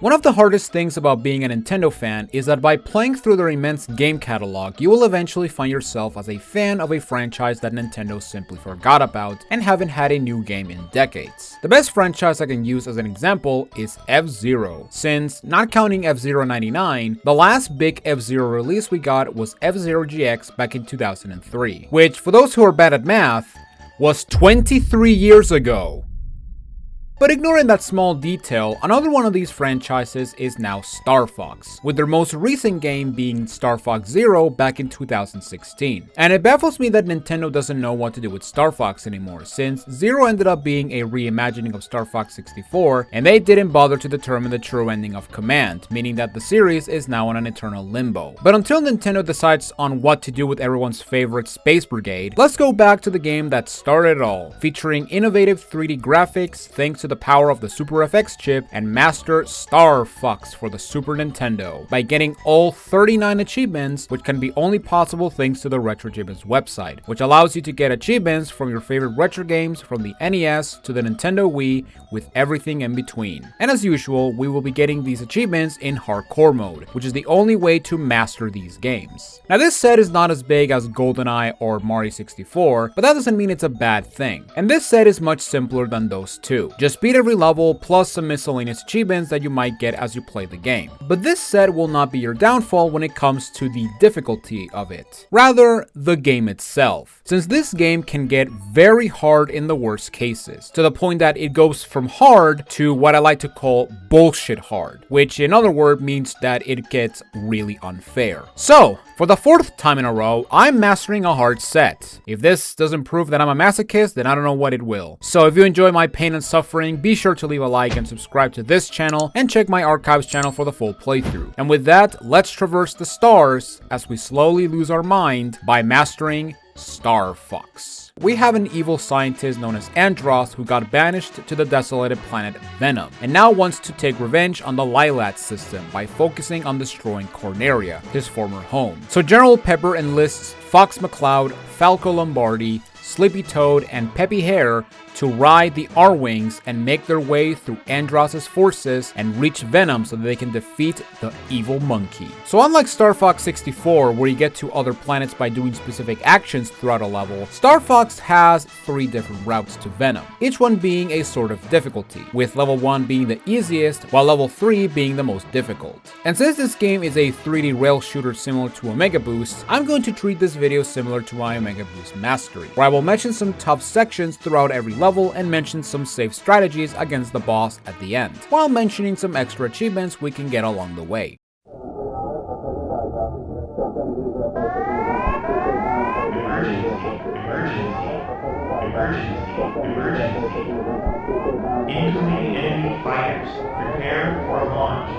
One of the hardest things about being a Nintendo fan is that by playing through their immense game catalog, you will eventually find yourself as a fan of a franchise that Nintendo simply forgot about and haven't had a new game in decades. The best franchise I can use as an example is F-Zero, since, not counting F-Zero 99, the last big F-Zero release we got was F-Zero GX back in 2003, which, for those who are bad at math, was 23 years ago. But ignoring that small detail, another one of these franchises is now Star Fox, with their most recent game being Star Fox Zero back in 2016. And it baffles me that Nintendo doesn't know what to do with Star Fox anymore, since Zero ended up being a reimagining of Star Fox 64, and they didn't bother to determine the true ending of Command, meaning that the series is now in an eternal limbo. But until Nintendo decides on what to do with everyone's favorite Space Brigade, let's go back to the game that started it all, featuring innovative 3D graphics thanks to the power of the Super FX chip, and master Star Fox for the Super Nintendo by getting all 39 achievements, which can be only possible thanks to the RetroAchievements website, which allows you to get achievements from your favorite retro games from the NES to the Nintendo Wii with everything in between. And as usual, we will be getting these achievements in hardcore mode, which is the only way to master these games. Now this set is not as big as GoldenEye or Mario 64, but that doesn't mean it's a bad thing. And this set is much simpler than those two. Just beat every level plus some miscellaneous achievements that you might get as you play the game. But this set will not be your downfall when it comes to the difficulty of it, rather the game itself, since this game can get very hard in the worst cases, to the point that it goes from hard to what I like to call bullshit hard, which in other words means that it gets really unfair. So, for the fourth time in a row, I'm mastering a hard set. If this doesn't prove that I'm a masochist, then I don't know what it will. So if you enjoy my pain and suffering, be sure to leave a like and subscribe to this channel, and check my archives channel for the full playthrough. And with that, let's traverse the stars as we slowly lose our mind by mastering Star Fox. We have an evil scientist known as Andross who got banished to the desolated planet Venom, and now wants to take revenge on the Lilat system by focusing on destroying Corneria, his former home. So General Pepper enlists Fox McCloud, Falco Lombardi, Sleepy Toad, and Peppy Hare to ride the R-Wings and make their way through Andross's forces and reach Venom so that they can defeat the evil monkey. So unlike Star Fox 64, where you get to other planets by doing specific actions throughout a level, Star Fox has 3 different routes to Venom, each one being a sort of difficulty, with level 1 being the easiest, while level 3 being the most difficult. And since this game is a 3D rail shooter similar to Omega Boost, I'm going to treat this video similar to my Omega Boost mastery, where I will mention some tough sections throughout every level and mention some safe strategies against the boss at the end, while mentioning some extra achievements we can get along the way. Incoming enemy fighters. Prepare for launch.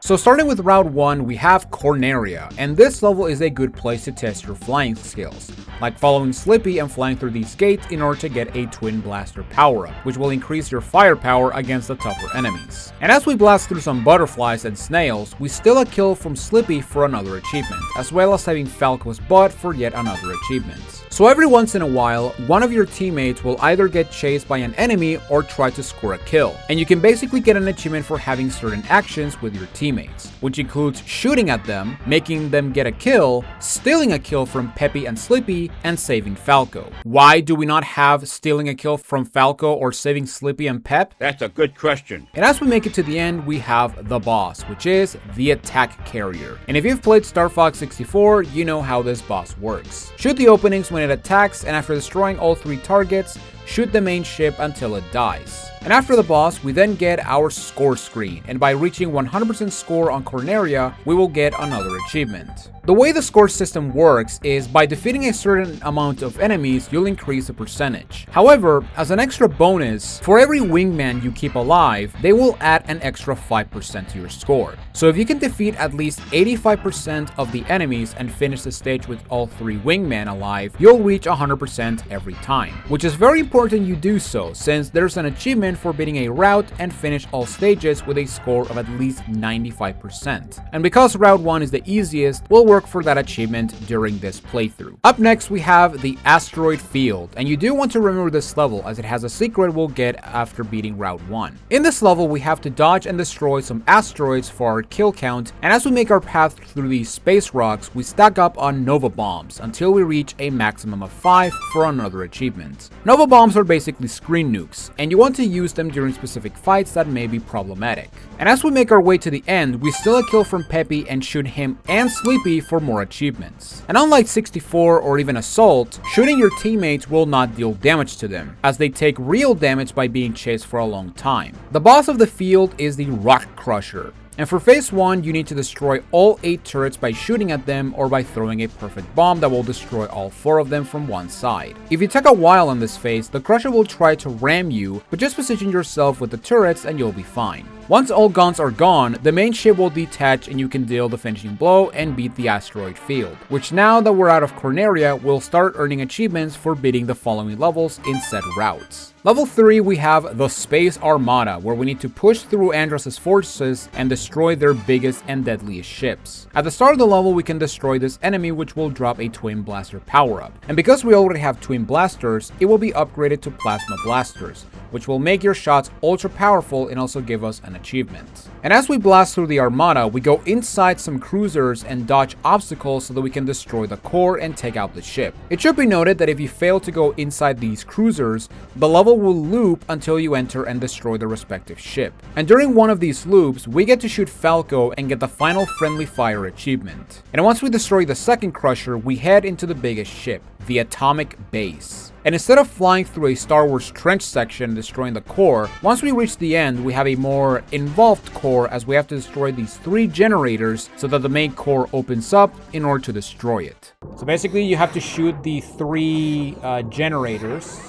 So starting with Route 1, we have Corneria, and this level is a good place to test your flying skills, like following Slippy and flying through these gates in order to get a Twin Blaster power-up, which will increase your firepower against the tougher enemies. And as we blast through some butterflies and snails, we steal a kill from Slippy for another achievement, as well as saving Falco's butt for yet another achievement. So every once in a while, one of your teammates will either get chased by an enemy or try to score a kill, and you can basically get an achievement for having certain actions with your teammates, which includes shooting at them, making them get a kill, stealing a kill from Peppy and Slippy, and saving Falco. Why do we not have stealing a kill from Falco or saving Slippy and Pep? That's a good question. And as we make it to the end, we have the boss, which is the attack carrier. And if you've played Star Fox 64, you know how this boss works. Shoot the openings when it attacks, and after destroying all 3 targets, shoot the main ship until it dies. And after the boss, we then get our score screen, and by reaching 100% score on Corneria, we will get another achievement. The way the score system works is by defeating a certain amount of enemies, you'll increase the percentage. However, as an extra bonus, for every wingman you keep alive, they will add an extra 5% to your score. So if you can defeat at least 85% of the enemies and finish the stage with all 3 wingmen alive, you'll reach 100% every time. Which is very important you do so, since there's an achievement for beating a route and finish all stages with a score of at least 95%. And because Route 1 is the easiest, we'll work for that achievement during this playthrough. Up next we have the Asteroid field, and you do want to remember this level as it has a secret we'll get after beating Route 1. In this level we have to dodge and destroy some asteroids for our kill count, and as we make our path through these space rocks, we stack up on Nova Bombs until we reach a maximum of 5 for another achievement. Nova Bombs are basically screen nukes, and you want to use them during specific fights that may be problematic. And as we make our way to the end, we steal a kill from Peppy and shoot him and Sleepy for more achievements. And unlike 64 or even Assault, shooting your teammates will not deal damage to them, as they take real damage by being chased for a long time. The boss of the field is the Rock Crusher. And for phase 1, you need to destroy all 8 turrets by shooting at them or by throwing a perfect bomb that will destroy all 4 of them from one side. If you take a while on this phase, the Crusher will try to ram you, but just position yourself with the turrets and you'll be fine. Once all guns are gone, the main ship will detach and you can deal the finishing blow and beat the asteroid field, which now that we're out of Corneria, we'll start earning achievements for beating the following levels in said routes. Level 3, we have the Space Armada, where we need to push through Andros' forces and destroy their biggest and deadliest ships. At the start of the level, we can destroy this enemy, which will drop a Twin Blaster power-up. And because we already have Twin Blasters, it will be upgraded to Plasma Blasters, which will make your shots ultra powerful and also give us an achievement. And as we blast through the Armada, we go inside some cruisers and dodge obstacles so that we can destroy the core and take out the ship. It should be noted that if you fail to go inside these cruisers, the level will loop until you enter and destroy the respective ship. And during one of these loops, we get to shoot Falco and get the final Friendly Fire achievement. And once we destroy the second Crusher, we head into the biggest ship, the Atomic Base. And instead of flying through a Star Wars trench section and destroying the core, once we reach the end, we have a more involved core as we have to destroy these 3 generators so that the main core opens up in order to destroy it. So basically you have to shoot the 3 generators.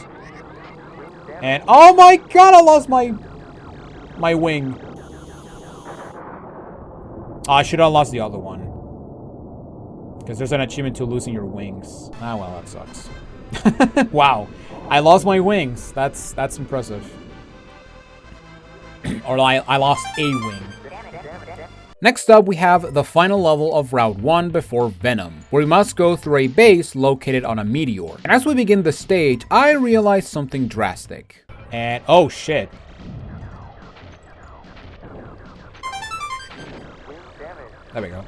And oh my god, I lost my wing. Oh, I should have lost the other one. Because there's an achievement to losing your wings. Ah, well, that sucks. Wow, I lost my wings. That's impressive. Or I lost a wing. Next up, we have the final level of Route 1 before Venom, where we must go through a base located on a meteor. And as we begin the stage, I realized something drastic. And oh shit. There we go.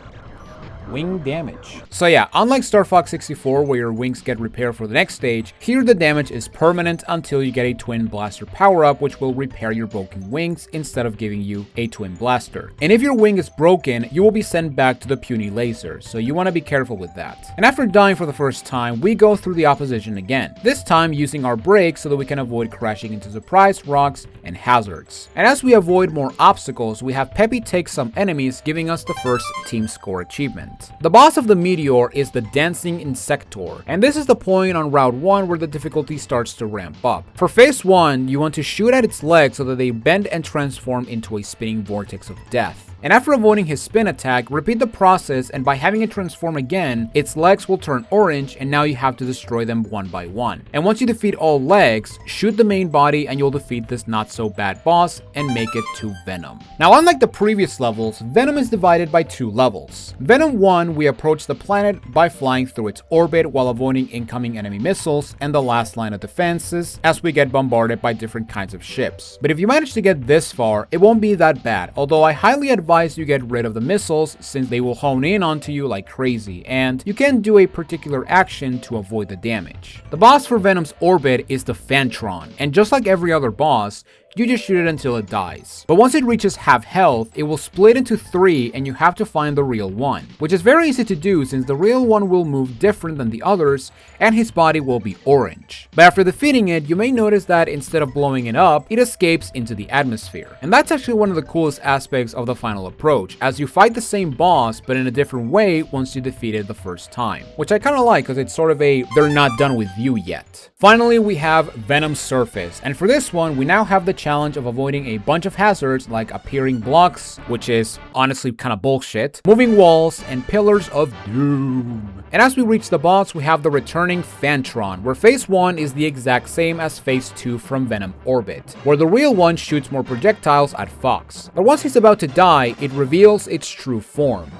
Wing damage. So yeah, unlike Star Fox 64 where your wings get repaired for the next stage, here the damage is permanent until you get a Twin Blaster power-up, which will repair your broken wings instead of giving you a Twin Blaster. And if your wing is broken, you will be sent back to the puny laser, so you want to be careful with that. And after dying for the first time, we go through the opposition again, this time using our brakes so that we can avoid crashing into surprise rocks and hazards. And as we avoid more obstacles, we have Peppy take some enemies, giving us the first team score achievement. The boss of the meteor is the Dancing Insector, and this is the point on Route 1 where the difficulty starts to ramp up. For phase 1, you want to shoot at its legs so that they bend and transform into a spinning vortex of death. And after avoiding his spin attack, repeat the process, and by having it transform again, its legs will turn orange and now you have to destroy them one by one. And once you defeat all legs, shoot the main body and you'll defeat this not so bad boss and make it to Venom. Now unlike the previous levels, Venom is divided by 2 levels. Venom 1, we approach the planet by flying through its orbit while avoiding incoming enemy missiles and the last line of defenses as we get bombarded by different kinds of ships. But if you manage to get this far, it won't be that bad, although I highly advise you get rid of the missiles since they will hone in onto you like crazy, and you can do a particular action to avoid the damage. The boss for Venom's orbit is the Fantron, and just like every other boss, you just shoot it until it dies. But once it reaches half health, it will split into 3 and you have to find the real one, which is very easy to do since the real one will move different than the others and his body will be orange. But after defeating it, you may notice that instead of blowing it up, it escapes into the atmosphere. And that's actually one of the coolest aspects of the final approach, as you fight the same boss but in a different way once you defeat it the first time, which I kinda like because it's sort of a they're not done with you yet. Finally, we have Venom's surface, and for this one, we now have the challenge of avoiding a bunch of hazards like appearing blocks, which is honestly kind of bullshit, moving walls, and pillars of doom. And as we reach the boss, we have the returning Fantron, where phase 1 is the exact same as phase 2 from Venom Orbit, where the real one shoots more projectiles at Fox. But once he's about to die, it reveals its true form: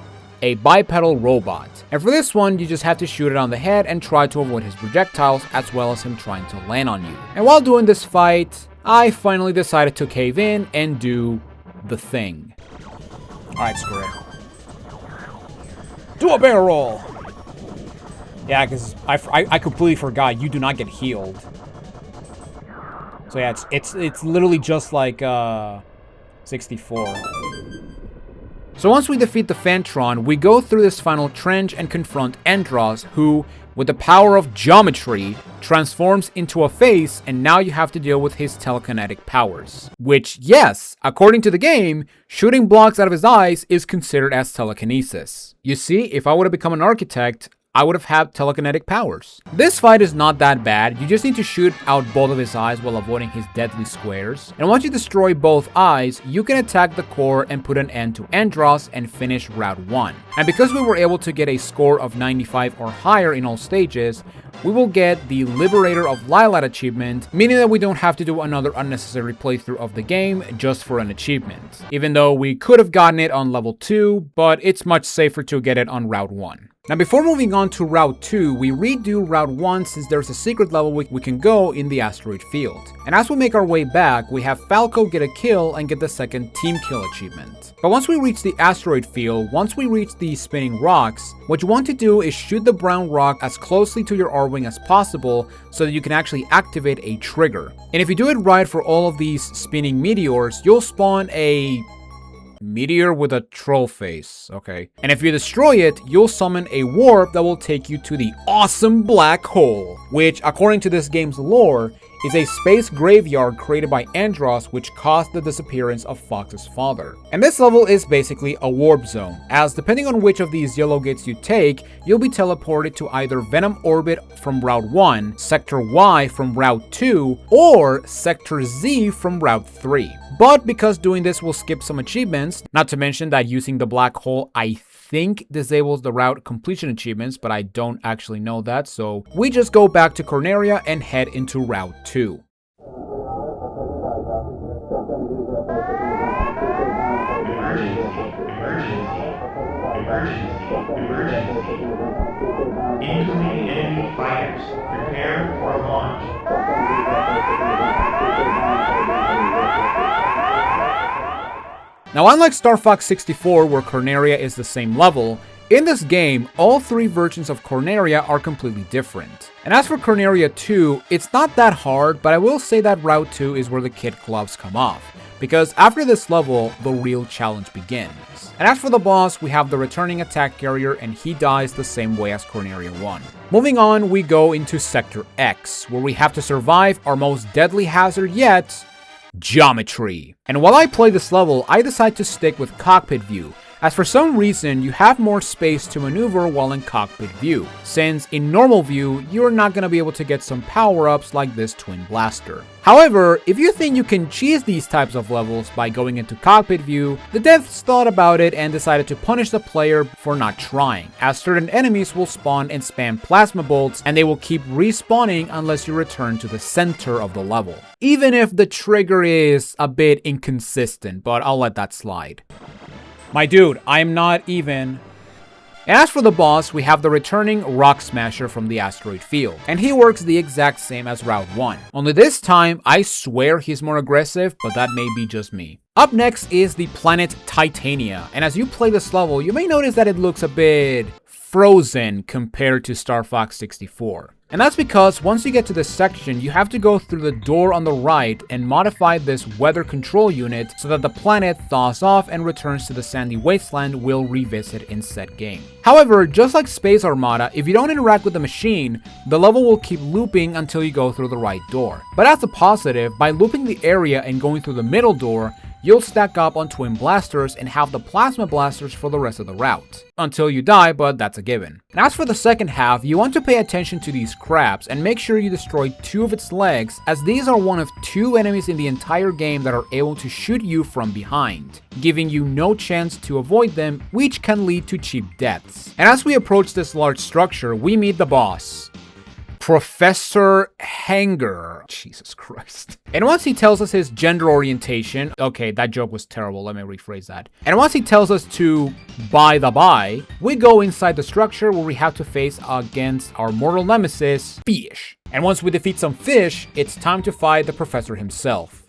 a bipedal robot. And for this one, you just have to shoot it on the head and try to avoid his projectiles, as well as him trying to land on you. And while doing this fight, I finally decided to cave in and do the thing. Alright, screw it. Do a barrel roll! Yeah, because I completely forgot, you do not get healed. So yeah, it's literally just like 64. So once we defeat the Fantron, we go through this final trench and confront Andros, who, with the power of geometry, transforms into a face, and now you have to deal with his telekinetic powers. Which, yes, according to the game, shooting blocks out of his eyes is considered as telekinesis. You see, if I would have become an architect, I would have had telekinetic powers. This fight is not that bad, you just need to shoot out both of his eyes while avoiding his deadly squares. And once you destroy both eyes, you can attack the core and put an end to Andros and finish Route 1. And because we were able to get a score of 95 or higher in all stages, we will get the Liberator of Lilat achievement, meaning that we don't have to do another unnecessary playthrough of the game just for an achievement. Even though we could have gotten it on level 2, but it's much safer to get it on Route 1. Now before moving on to Route 2, we redo Route 1 since there's a secret level we can go in the Asteroid field. And as we make our way back, we have Falco get a kill and get the second team kill achievement. But once we reach the Asteroid field, once we reach the spinning rocks, what you want to do is shoot the brown rock as closely to your R-Wing as possible so that you can actually activate a trigger. And if you do it right for all of these spinning meteors, you'll spawn a meteor with a troll face, okay. And if you destroy it, you'll summon a warp that will take you to the awesome black hole, which according to this game's lore, is a space graveyard created by Andros which caused the disappearance of Fox's father. And this level is basically a warp zone, as depending on which of these yellow gates you take, you'll be teleported to either Venom Orbit from Route 1, Sector Y from Route 2, or Sector Z from Route 3. But because doing this will skip some achievements, not to mention that using the black hole I think disables the route completion achievements, but I don't actually know that, so we just go back to Corneria and head into Route 2. Incoming enemy fighters. Prepare for launch. Now unlike Star Fox 64 where Corneria is the same level, in this game, all three versions of Corneria are completely different. And as for Corneria 2, it's not that hard, but I will say that Route 2 is where the kid gloves come off, because after this level, the real challenge begins. And as for the boss, we have the returning attack carrier and he dies the same way as Corneria 1. Moving on, we go into Sector X, where we have to survive our most deadly hazard yet, geometry. And while I play this level, I decide to stick with cockpit view, as for some reason you have more space to maneuver while in cockpit view, since in normal view you're not going to be able to get some power-ups like this twin blaster. However, if you think you can cheese these types of levels by going into cockpit view, the devs thought about it and decided to punish the player for not trying, as certain enemies will spawn and spam plasma bolts and they will keep respawning unless you return to the center of the level. Even if the trigger is a bit inconsistent, but I'll let that slide. My dude, I'm not even. And as for the boss, we have the returning Rock Smasher from the Asteroid field, and he works the exact same as Route 1. Only this time, I swear he's more aggressive, but that may be just me. Up next is the planet Titania, and as you play this level, you may notice that it looks a bit frozen compared to Star Fox 64. And that's because once you get to this section, you have to go through the door on the right and modify this weather control unit so that the planet thaws off and returns to the sandy wasteland we'll revisit in said game. However, just like Space Armada, if you don't interact with the machine, the level will keep looping until you go through the right door. But as a positive, by looping the area and going through the middle door, you'll stack up on twin blasters and have the plasma blasters for the rest of the route. Until you die, but that's a given. And as for the second half, you want to pay attention to these crabs and make sure you destroy 2 of its legs, as these are one of 2 enemies in the entire game that are able to shoot you from behind, giving you no chance to avoid them, which can lead to cheap deaths. And as we approach this large structure, we meet the boss, Professor Hanger. Jesus Christ. And once he tells us his gender orientation, okay, that joke was terrible, let me rephrase that. And once he tells us to buy the buy, we go inside the structure where we have to face against our mortal nemesis, Fish. And once we defeat some fish, it's time to fight the professor himself.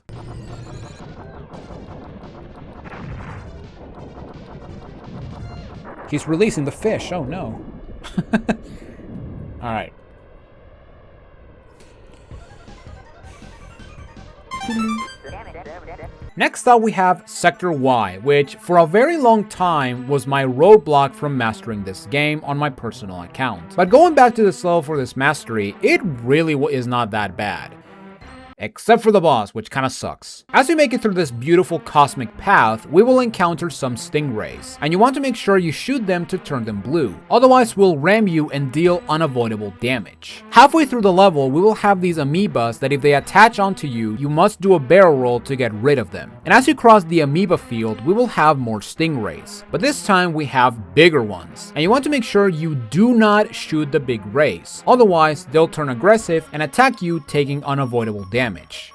He's releasing the fish, oh no. Alright. Next up we have Sector Y, which for a very long time was my roadblock from mastering this game on my personal account. But going back to this level for this mastery, it really is not that bad. Except for the boss, which kinda sucks. As we make it through this beautiful cosmic path, we will encounter some stingrays, and you want to make sure you shoot them to turn them blue, otherwise we'll ram you and deal unavoidable damage. Halfway through the level, we will have these amoebas that if they attach onto you, you must do a barrel roll to get rid of them. And as you cross the amoeba field, we will have more stingrays, but this time we have bigger ones, and you want to make sure you do not shoot the big rays, otherwise they'll turn aggressive and attack you, taking unavoidable damage.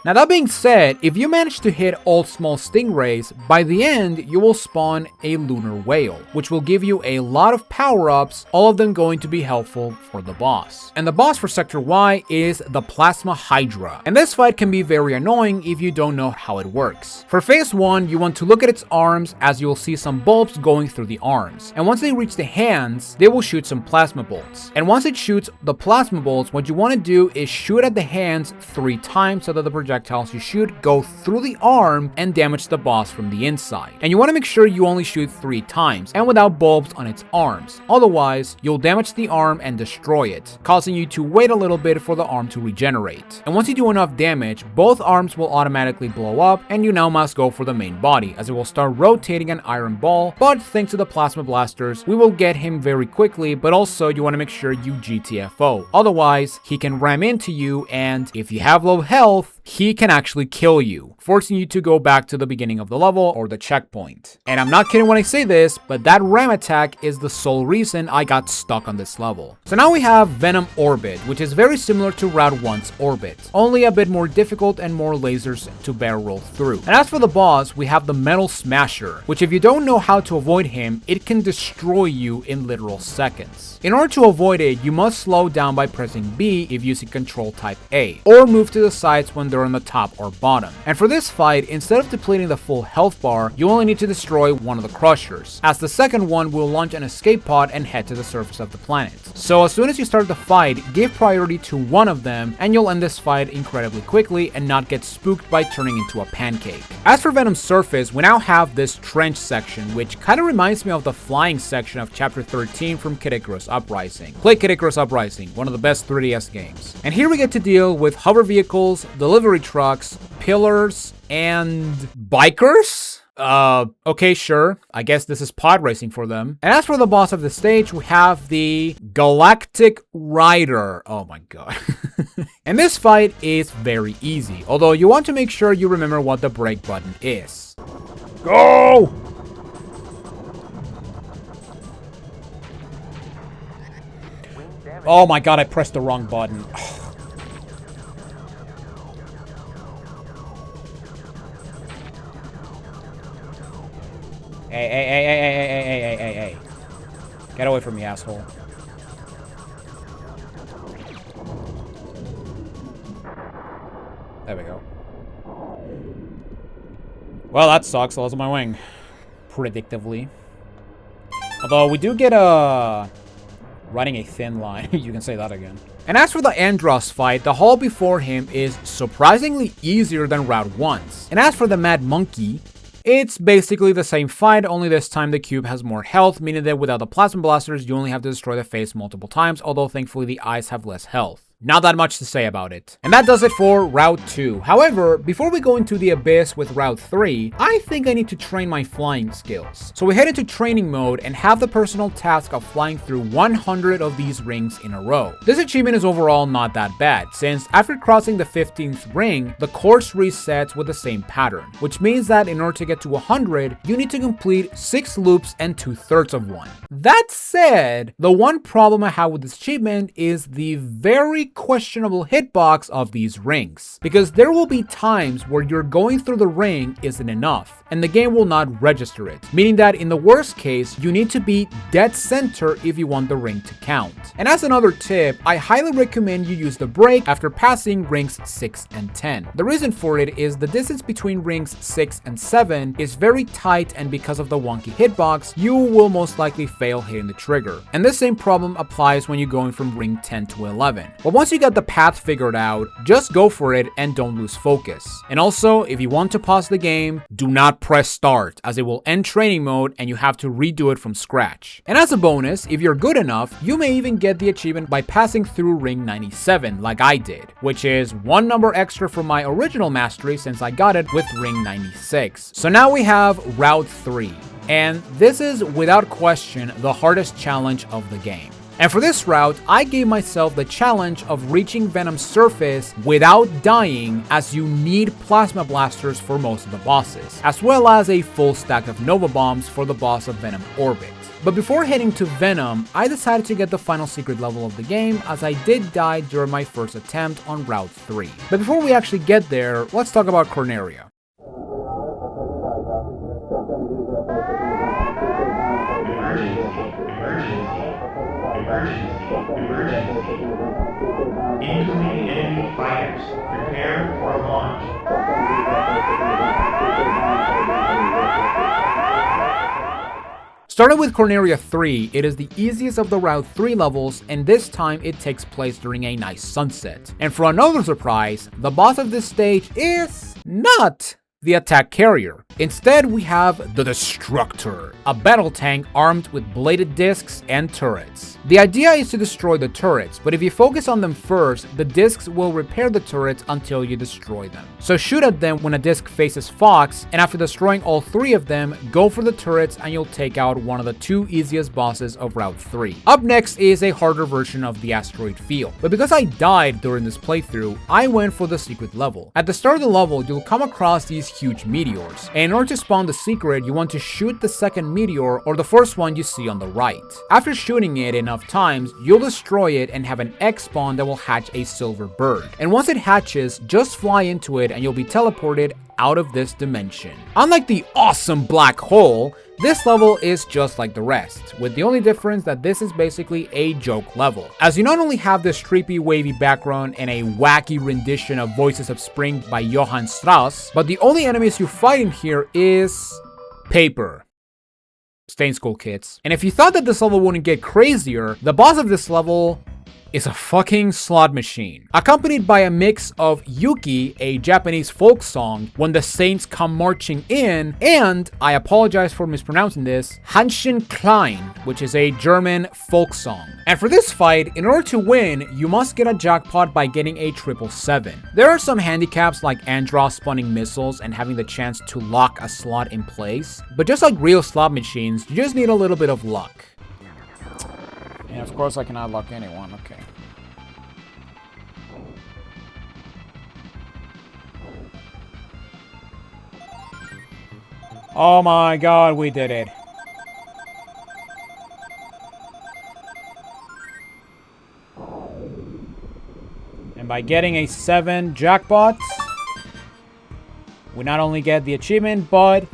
Now that being said, if you manage to hit all small stingrays, by the end you will spawn a lunar whale, which will give you a lot of power-ups, all of them going to be helpful for the boss. And the boss for Sector Y is the Plasma Hydra, and this fight can be very annoying if you don't know how it works. For phase 1, you want to look at its arms, as you will see some bulbs going through the arms, and once they reach the hands, they will shoot some plasma bolts. And once it shoots the plasma bolts, what you want to do is shoot at the hands 3 times so that the projectiles you shoot go through the arm and damage the boss from the inside. And you want to make sure you only shoot 3 times and without bulbs on its arms, otherwise you'll damage the arm and destroy it, causing you to wait a little bit for the arm to regenerate. And once you do enough damage, both arms will automatically blow up and you now must go for the main body, as it will start rotating an iron ball, but thanks to the plasma blasters, we will get him very quickly, but also you want to make sure you GTFO, otherwise he can ram into you, and if you have low health, he can actually kill you, forcing you to go back to the beginning of the level or the checkpoint. And I'm not kidding when I say this, but that ram attack is the sole reason I got stuck on this level. So now we have Venom Orbit, which is very similar to Route 1's Orbit, only a bit more difficult and more lasers to barrel roll through. And as for the boss, we have the Metal Smasher, which if you don't know how to avoid him, it can destroy you in literal seconds. In order to avoid it, you must slow down by pressing B if using Control Type A, or move to the sides when they're on the top or bottom. And for this fight, instead of depleting the full health bar, you only need to destroy one of the crushers, as the second one will launch an escape pod and head to the surface of the planet. So as soon as you start the fight, give priority to one of them and you'll end this fight incredibly quickly and not get spooked by turning into a pancake. As for Venom's surface, we now have this trench section, which kind of reminds me of the flying section of Chapter 13 from Kid Icarus Uprising. Play Kid Icarus Uprising, one of the best 3DS games. And here we get to deal with hover vehicles, delivery trucks, pillars, and bikers? Okay, sure. I guess this is pod racing for them. And as for the boss of the stage, we have the Galactic Rider. Oh my god. And this fight is very easy, although you want to make sure you remember what the brake button is. Go! Oh my god, I pressed the wrong button. Hey. Get away from me, asshole. There we go. Well, that sucks. I lost my wing. Predictably. Although, we do get a... running a thin line. You can say that again. And as for the Andros fight, the hall before him is surprisingly easier than Route 1's. And as for the Mad Monkey, it's basically the same fight, only this time the cube has more health, meaning that without the plasma blasters, you only have to destroy the face multiple times, although thankfully the eyes have less health. Not that much to say about it. And that does it for Route 2. However, before we go into the abyss with Route 3, I think I need to train my flying skills. So we head into training mode and have the personal task of flying through 100 of these rings in a row. This achievement is overall not that bad, since after crossing the 15th ring, the course resets with the same pattern, which means that in order to get to 100, you need to complete 6 loops and 2/3 of one. That said, the one problem I have with this achievement is the very questionable hitbox of these rings, because there will be times where you're going through the ring isn't enough, and the game will not register it, meaning that in the worst case, you need to be dead center if you want the ring to count. And as another tip, I highly recommend you use the brake after passing rings 6 and 10. The reason for it is the distance between rings 6 and 7 is very tight, and because of the wonky hitbox, you will most likely fail hitting the trigger. And this same problem applies when you're going from ring 10 to 11. But once you get the path figured out, just go for it and don't lose focus. And also, if you want to pause the game, do not press start, as it will end training mode and you have to redo it from scratch. And as a bonus, if you're good enough, you may even get the achievement by passing through ring 97 like I did, which is one number extra from my original mastery since I got it with ring 96. So now we have Route 3. And this is without question the hardest challenge of the game. And for this route, I gave myself the challenge of reaching Venom's surface without dying, as you need plasma blasters for most of the bosses, as well as a full stack of Nova Bombs for the boss of Venom Orbit. But before heading to Venom, I decided to get the final secret level of the game, as I did die during my first attempt on Route 3. But before we actually get there, let's talk about Corneria. Emergency. Incoming enemy fighters. Prepare for launch. Starting with Corneria 3, it is the easiest of the Route 3 levels, and this time it takes place during a nice sunset. And for another surprise, the boss of this stage is not the attack carrier. Instead, we have the Destructor, a battle tank armed with bladed discs and turrets. The idea is to destroy the turrets, but if you focus on them first, the discs will repair the turrets until you destroy them. So shoot at them when a disc faces Fox, and after destroying all 3 of them, go for the turrets and you'll take out one of the 2 easiest bosses of Route 3. Up next is a harder version of the Asteroid field, but because I died during this playthrough, I went for the secret level. At the start of the level, you'll come across these huge meteors, and in order to spawn the secret, you want to shoot the second meteor or the first one you see on the right. After shooting it enough times, you'll destroy it and have an X spawn that will hatch a silver bird. And once it hatches, just fly into it and you'll be teleported out of this dimension. Unlike the awesome black hole, this level is just like the rest, with the only difference that this is basically a joke level, as you not only have this trippy wavy background and a wacky rendition of Voices of Spring by Johann Strauss, but the only enemies you fight in here is paper. Stay in school, kids. And if you thought that this level wouldn't get crazier, the boss of this level is a fucking slot machine, accompanied by a mix of Yuki, a Japanese folk song, When the Saints Come Marching In, and, I apologize for mispronouncing this, Hanschen Klein, which is a German folk song. And for this fight, in order to win, you must get a jackpot by getting a 777. There are some handicaps like Andross spawning missiles and having the chance to lock a slot in place, but just like real slot machines, you just need a little bit of luck. And of course I cannot lock anyone, okay. Oh my god, we did it. And by getting a 7 jackpot, we not only get the achievement, but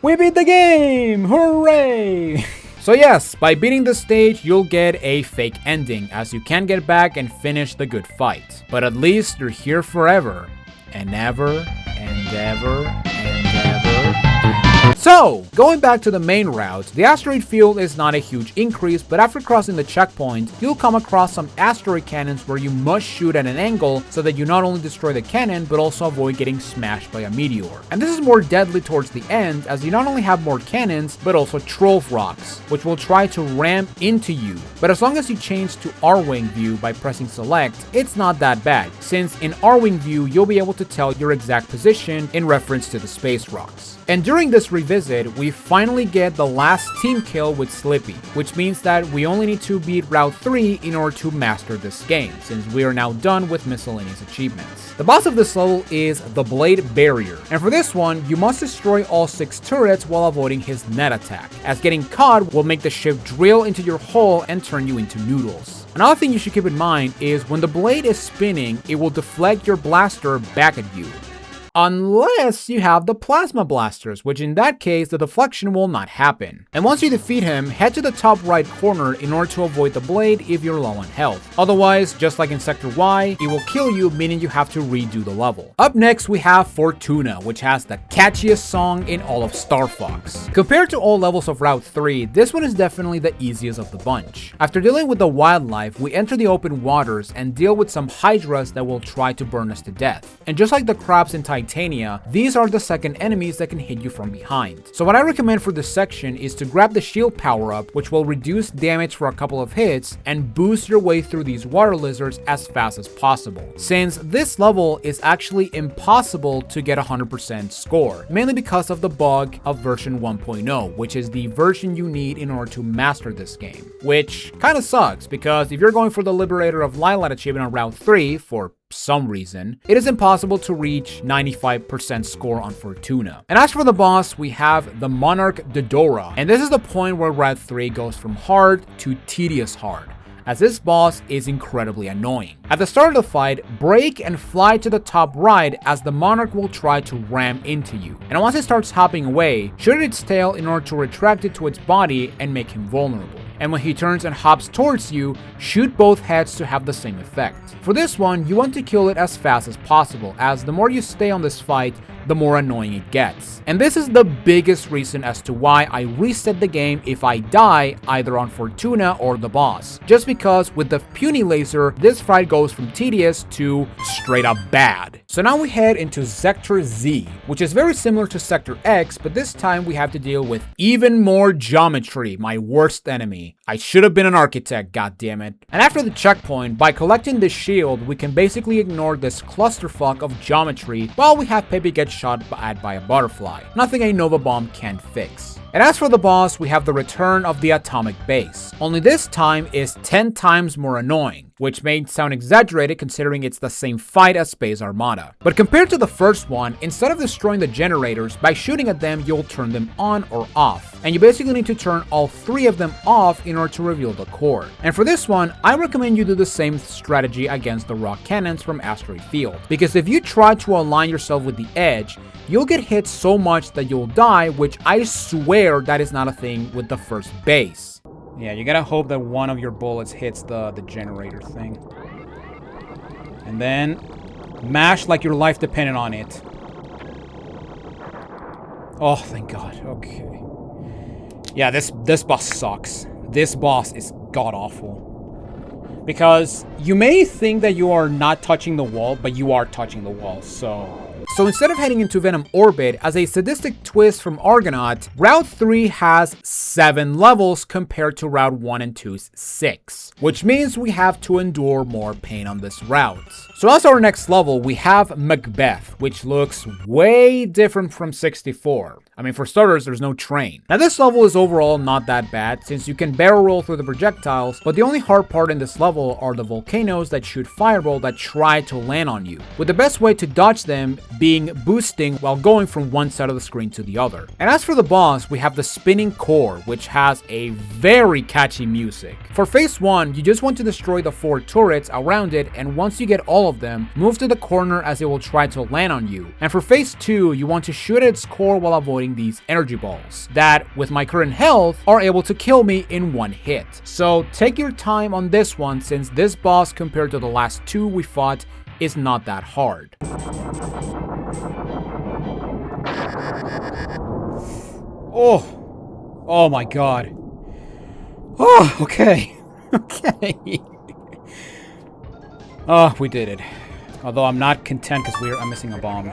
we beat the game! Hooray! So yes, by beating the stage, you'll get a fake ending, as you can't get back and finish the good fight. But at least you're here forever, and ever, and ever, and ever. So, going back to the main route, the asteroid field is not a huge increase, but after crossing the checkpoint, you'll come across some asteroid cannons where you must shoot at an angle so that you not only destroy the cannon, but also avoid getting smashed by a meteor. And this is more deadly towards the end, as you not only have more cannons, but also troll rocks, which will try to ram into you. But as long as you change to R-Wing view by pressing select, it's not that bad, since in R-Wing view, you'll be able to tell your exact position in reference to the space rocks. And during this revisit, we finally get the last team kill with Slippy, which means that we only need to beat Route 3 in order to master this game, since we are now done with miscellaneous achievements. The boss of this level is the Blade Barrier, and for this one, you must destroy all 6 turrets while avoiding his net attack, as getting caught will make the ship drill into your hull and turn you into noodles. Another thing you should keep in mind is when the blade is spinning, it will deflect your blaster back at you. Unless you have the plasma blasters, which in that case, the deflection will not happen. And once you defeat him, head to the top right corner in order to avoid the blade if you're low on health. Otherwise, just like in Sector Y, it will kill you, meaning you have to redo the level. Up next, we have Fortuna, which has the catchiest song in all of Star Fox. Compared to all levels of Route 3, this one is definitely the easiest of the bunch. After dealing with the wildlife, we enter the open waters and deal with some hydras that will try to burn us to death. And just like the crabs in Titania, these are the second enemies that can hit you from behind. So what I recommend for this section is to grab the shield power up, which will reduce damage for a couple of hits and boost your way through these water lizards as fast as possible. Since this level is actually impossible to get 100% score, mainly because of the bug of version 1.0, which is the version you need in order to master this game. Which kinda sucks, because if you're going for the Liberator of Lilat achievement on Route 3 for some reason, it is impossible to reach 95% score on Fortuna. And as for the boss, we have the Monarch Dodora, and this is the point where Route 3 goes from hard to tedious hard, as this boss is incredibly annoying. At the start of the fight, brake and fly to the top right as the Monarch will try to ram into you. And once it starts hopping away, shoot its tail in order to retract it to its body and make him vulnerable. And when he turns and hops towards you, shoot both heads to have the same effect. For this one, you want to kill it as fast as possible, as the more you stay on this fight, the more annoying it gets. And this is the biggest reason as to why I reset the game if I die either on Fortuna or the boss. Just because with the puny laser, this fight goes from tedious to straight up bad. So now we head into Sector Z, which is very similar to Sector X, but this time we have to deal with even more geometry, my worst enemy. I should have been an architect, goddammit. And after the checkpoint, by collecting this shield, we can basically ignore this clusterfuck of geometry while we have Peppy get shot at by a butterfly. Nothing a Nova Bomb can't fix. And as for the boss, we have the return of the atomic base. Only this time is 10 times more annoying, which may sound exaggerated considering it's the same fight as Space Armada. But compared to the first one, instead of destroying the generators, by shooting at them, you'll turn them on or off. And you basically need to turn all 3 of them off in order to reveal the core. And for this one, I recommend you do the same strategy against the rock cannons from Asteroid Field. Because if you try to align yourself with the edge, you'll get hit so much that you'll die, which I swear that is not a thing with the first base. Yeah, you gotta hope that one of your bullets hits the generator thing. And then mash like your life depended on it. Oh, thank God. Okay. Yeah, this boss sucks. This boss is god-awful. Because you may think that you are not touching the wall, but you are touching the wall, so instead of heading into Venom Orbit, as a sadistic twist from Argonaut, Route 3 has 7 levels compared to Route 1 and 2's 6, which means we have to endure more pain on this route. So as our next level, we have Macbeth, which looks way different from 64. I mean, for starters, there's no train. Now this level is overall not that bad, since you can barrel roll through the projectiles, but the only hard part in this level are the volcanoes that shoot fireball that try to land on you, with the best way to dodge them being boosting while going from one side of the screen to the other. And as for the boss, we have the spinning core, which has a very catchy music. For phase 1, you just want to destroy the 4 turrets around it, and once you get all of them, move to the corner as it will try to land on you. And for phase 2, you want to shoot at its core while avoiding these energy balls that, with my current health, are able to kill me in one hit. So take your time on this one, since this boss compared to the last 2 we fought is not that hard. Oh. Oh my god. Oh, okay. Okay. Oh, we did it. Although I'm not content because I'm missing a bomb.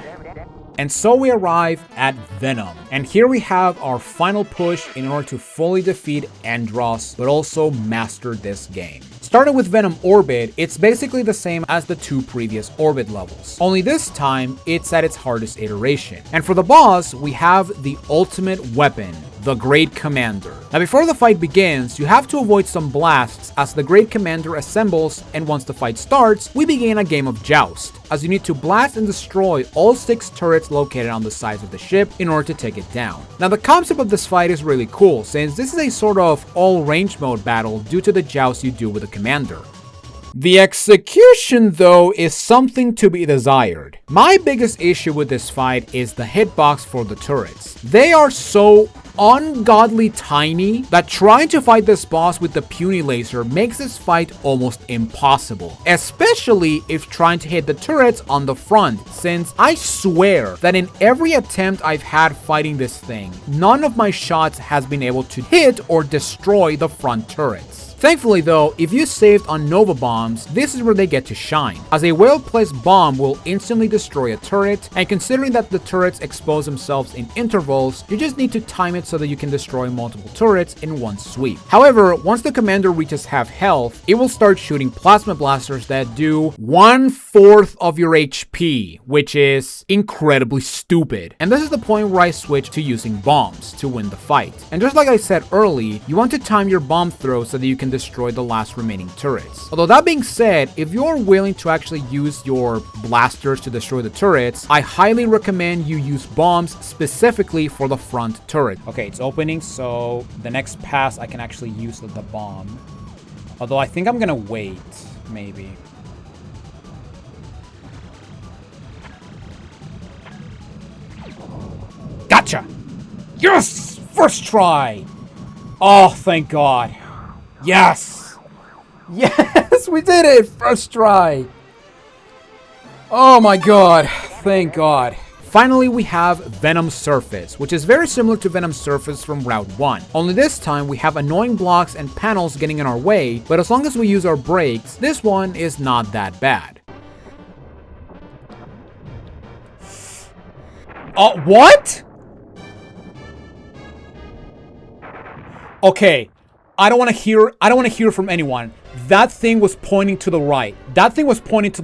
And so we arrive at Venom. And here we have our final push in order to fully defeat Andross, but also master this game. Starting with Venom Orbit, it's basically the same as the 2 previous Orbit levels. Only this time, it's at its hardest iteration. And for the boss, we have the ultimate weapon, the Great Commander. Now before the fight begins, you have to avoid some blasts as the Great Commander assembles, and once the fight starts, we begin a game of joust, as you need to blast and destroy all 6 turrets located on the sides of the ship in order to take it down. Now the concept of this fight is really cool, since this is a sort of all-range mode battle due to the joust you do with the Commander. The execution, though, is something to be desired. My biggest issue with this fight is the hitbox for the turrets. They are so ungodly tiny that trying to fight this boss with the puny laser makes this fight almost impossible, especially if trying to hit the turrets on the front, since I swear that in every attempt I've had fighting this thing, none of my shots has been able to hit or destroy the front turrets. Thankfully though, if you saved on Nova Bombs, this is where they get to shine, as a well-placed bomb will instantly destroy a turret, and considering that the turrets expose themselves in intervals, you just need to time it so that you can destroy multiple turrets in one sweep. However, once the Commander reaches half health, it will start shooting plasma blasters that do 1/4 of your HP, which is incredibly stupid. And this is the point where I switch to using bombs to win the fight. And just like I said early, you want to time your bomb throw so that you can destroy the last remaining turrets. Although that being said, if you're willing to actually use your blasters to destroy the turrets, I highly recommend you use bombs specifically for the front turret. Okay, it's opening, so the next pass I can actually use the bomb. Although I think I'm gonna wait, maybe. Gotcha! Yes! First try! Oh, thank God. Yes! Yes, we did it! First try! Oh my god, thank God. Finally, we have Venom Surface, which is very similar to Venom Surface from Route 1. Only this time, we have annoying blocks and panels getting in our way, but as long as we use our brakes, this one is not that bad. What? Okay. I don't want to hear from anyone. That thing was pointing to the right. That thing was pointing to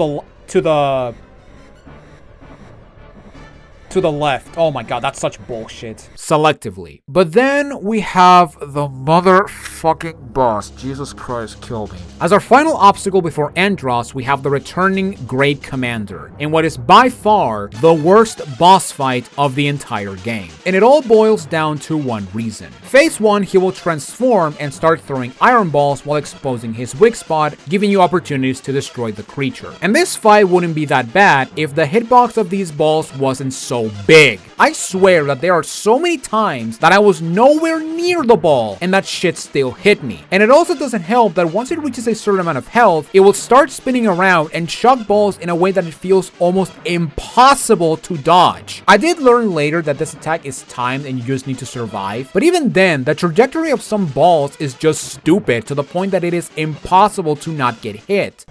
the left. Oh my god, that's such bullshit. Selectively. But then we have the motherfucking boss. Jesus Christ, kill me. As our final obstacle before Andross, we have the returning Great Commander, in what is by far the worst boss fight of the entire game. And it all boils down to one reason. Phase 1, he will transform and start throwing iron balls while exposing his weak spot, giving you opportunities to destroy the creature. And this fight wouldn't be that bad if the hitbox of these balls wasn't so big. I swear that there are so many times that I was nowhere near the ball and that shit still hit me. And it also doesn't help that once it reaches a certain amount of health, it will start spinning around and chuck balls in a way that it feels almost impossible to dodge. I did learn later that this attack is timed and you just need to survive, but even then, the trajectory of some balls is just stupid to the point that it is impossible to not get hit.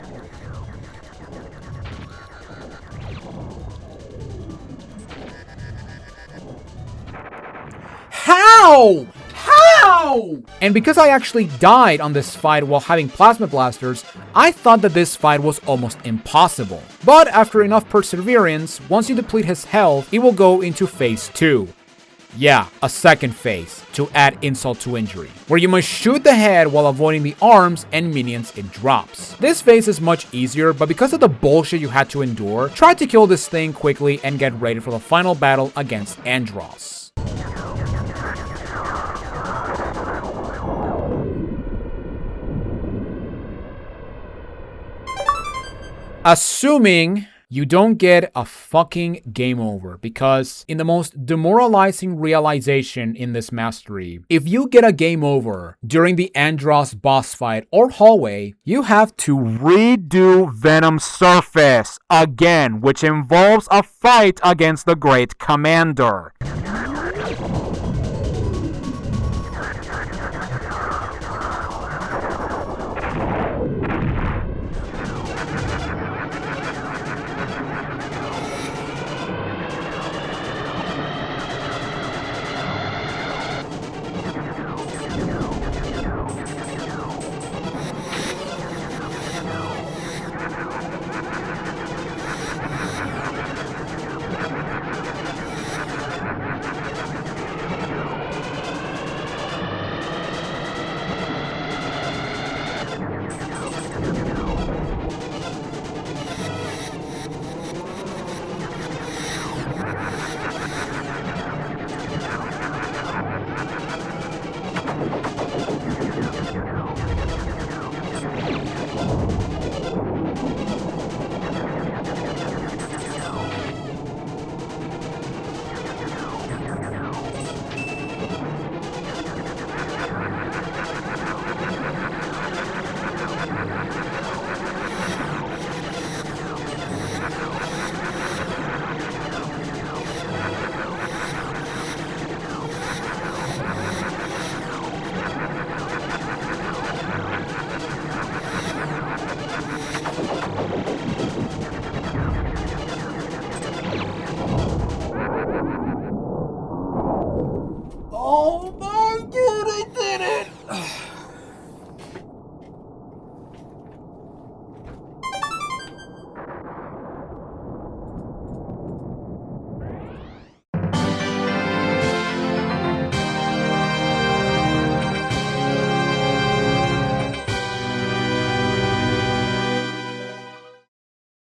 How? How? And because I actually died on this fight while having plasma blasters, I thought that this fight was almost impossible. But after enough perseverance, once you deplete his health, it will go into phase 2. Yeah, a second phase, to add insult to injury, where you must shoot the head while avoiding the arms and minions it drops. This phase is much easier, but because of the bullshit you had to endure, try to kill this thing quickly and get ready for the final battle against Andross. Assuming you don't get a fucking game over, because in the most demoralizing realization in this mastery, if you get a game over during the Andross boss fight or hallway, you have to redo Venom Surface again, which involves a fight against the Great Commander.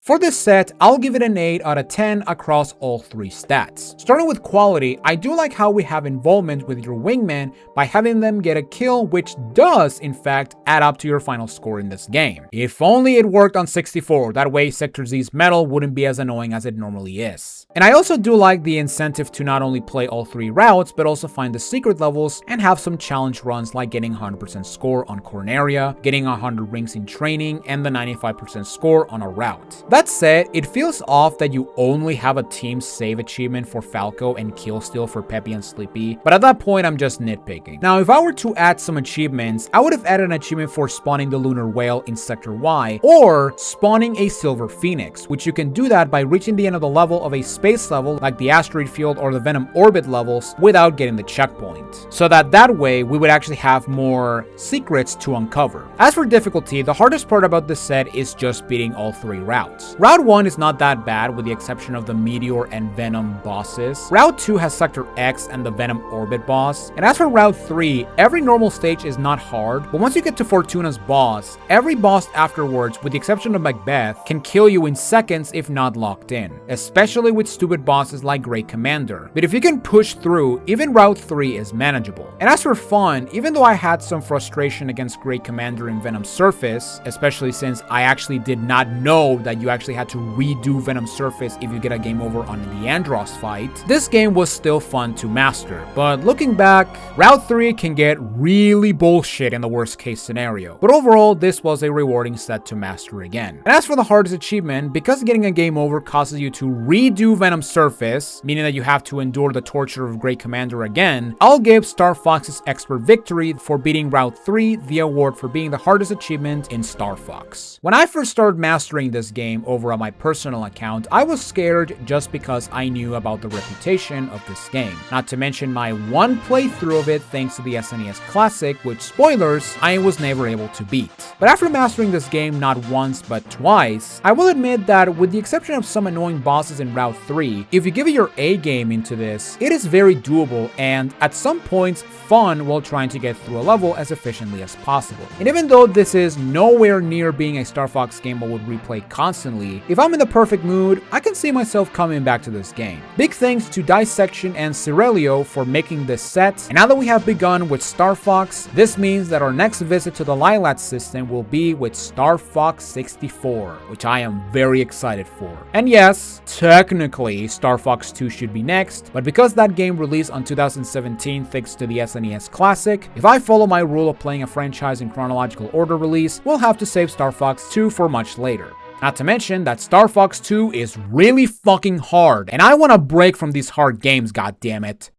For this set, I'll give it an 8 out of 10 across all 3 stats. Starting with quality, I do like how we have involvement with your wingman by having them get a kill, which does, in fact, add up to your final score in this game. If only it worked on 64, that way Sector Z's medal wouldn't be as annoying as it normally is. And I also do like the incentive to not only play all 3 routes, but also find the secret levels and have some challenge runs like getting 100% score on Corneria, getting 100 rings in training, and the 95% score on a route. That said, it feels off that you only have a team save achievement for Falco and kill steal for Peppy and Sleepy, but at that point I'm just nitpicking. Now, if I were to add some achievements, I would have added an achievement for spawning the Lunar Whale in Sector Y, or spawning a Silver Phoenix, which you can do that by reaching the end of the level of a space level like the Asteroid Field or the Venom Orbit levels without getting the checkpoint, so that way we would actually have more secrets to uncover. As for difficulty, the hardest part about this set is just beating all 3 routes. Route 1 is not that bad with the exception of the Meteor and Venom bosses. Route 2 has Sector X and the Venom Orbit boss, and as for Route 3, every normal stage is not hard, but once you get to Fortuna's boss, every boss afterwards, with the exception of Macbeth, can kill you in seconds if not locked in, especially with stupid bosses like Great Commander. But if you can push through, even Route 3 is manageable. And as for fun, even though I had some frustration against Great Commander in Venom Surface, especially since I actually did not know that you actually had to redo Venom Surface if you get a game over on the Andros fight, this game was still fun to master. But looking back, Route 3 can get really bullshit in the worst case scenario. But overall, this was a rewarding set to master again. And as for the hardest achievement, because getting a game over causes you to redo Venom Surface, meaning that you have to endure the torture of Great Commander again, I'll give Star Fox's Expert Victory for beating Route 3 the award for being the hardest achievement in Star Fox. When I first started mastering this game over on my personal account, I was scared just because I knew about the reputation of this game. Not to mention my one playthrough of it thanks to the SNES Classic, which, spoilers, I was never able to beat. But after mastering this game not once but twice, I will admit that with the exception of some annoying bosses in Route 3, if you give it your A game into this, it is very doable and at some points fun while trying to get through a level as efficiently as possible. And even though this is nowhere near being a Star Fox game I would replay constantly, if I'm in the perfect mood, I can see myself coming back to this game. Big thanks to Dissection and Cirelio for making this set, and now that we have begun with Star Fox, this means that our next visit to the Lilat system will be with Star Fox 64, which I am very excited for. And yes, technically Star Fox 2 should be next, but because that game released on 2017 thanks to the SNES Classic, if I follow my rule of playing a franchise in chronological order release, we'll have to save Star Fox 2 for much later. Not to mention that Star Fox 2 is really fucking hard, and I want a break from these hard games, goddammit.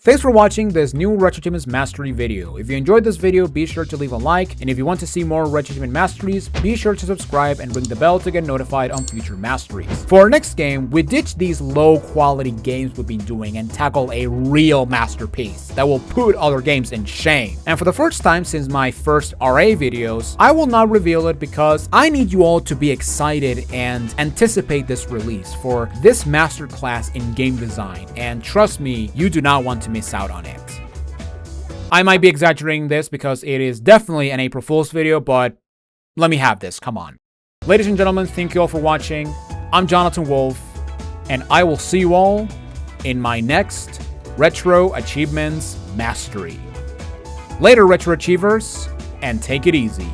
Thanks for watching this new RetroAchievements Mastery video. If you enjoyed this video, be sure to leave a like, and if you want to see more RetroAchievement Masteries, be sure to subscribe and ring the bell to get notified on future masteries. For our next game, we ditch these low quality games we've been doing and tackle a real masterpiece that will put other games in shame. And for the first time since my first RA videos, I will not reveal it because I need you all to be excited and anticipate this release for this masterclass in game design, and trust me, you do not want to miss out on it. I might be exaggerating this because it is definitely an April Fool's video, but let me have this, come on. Ladies and gentlemen, thank you all for watching. I'm Jonathan Wolf, and I will see you all in my next Retro Achievements Mastery. Later, Retro Achievers, and take it easy.